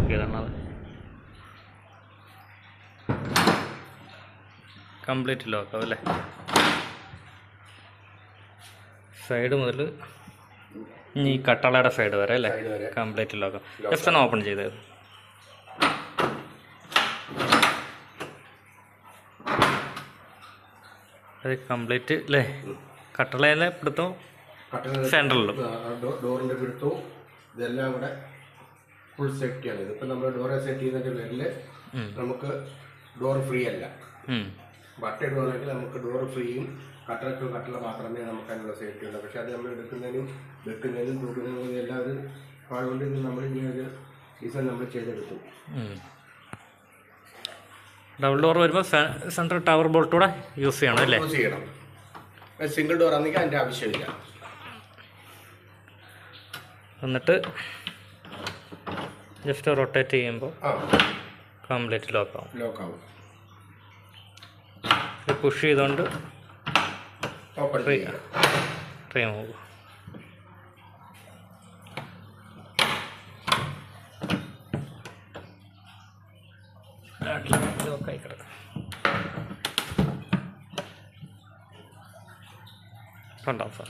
Lock ചെയ്താണ് അത് complete ലോക്കാവും അല്ലേ. സൈഡ് മുതൽ ഈ കട്ടളയുടെ സൈഡ് വരെ അല്ലേ കംപ്ലീറ്റ് ലോക്കാം. ജസ്റ്റ് ഒന്ന് ഓപ്പൺ ചെയ്തത്. അത് കംപ്ലീറ്റ് അല്ലേ കട്ടളയിലെ പിടുത്തവും സെൻട്രലിലും ഡോറിൻ്റെ പിടുത്തവും ഇതെല്ലാം കൂടെ ഫുൾ സേഫ്റ്റിയാണ്. ഇതിപ്പോൾ നമ്മൾ ഡോറെ സെറ്റ് ചെയ്യുന്നതിൻ്റെ പേരിൽ നമുക്ക് ഡോർ ഫ്രീ അല്ല. ബട്ടൺ ഡോറാണെങ്കിൽ നമുക്ക് ഡോർ ഫ്രീയും കട്ടള മാത്രമേ നമുക്ക് അതിനുള്ള സേഫ്റ്റി ഉള്ളൂ. പക്ഷെ അത് നമ്മൾ എടുക്കുന്നതിനും വെക്കുന്നതിനും തൂക്കുന്നതിനും എല്ലാം ഒരു അതുകൊണ്ട് ഇത് നമ്മൾ ഇങ്ങനെ ഒരു ഡിസൈൻ നമ്മൾ ചെയ്തെടുത്തു. ഡബിൾ ഡോർ വരുമ്പോൾ സെൻട്രൽ ടവർ ബോൾട്ട് കൂടെ യൂസ് ചെയ്യണം അല്ലേ? യൂസ് ചെയ്യണം. സിംഗിൾ ഡോർ ആണെങ്കിൽ അതിൻ്റെ ആവശ്യമില്ല. എന്നിട്ട് ജസ്റ്റ് റൊട്ടേറ്റ് ചെയ്യുമ്പോൾ കംപ്ലീറ്റ് ലോക്കാവും. പുഷ് ചെയ്തുകൊണ്ട് റിമൂവ്. ലോക്കായി കിടക്കും. ഉണ്ടാവും സാർ.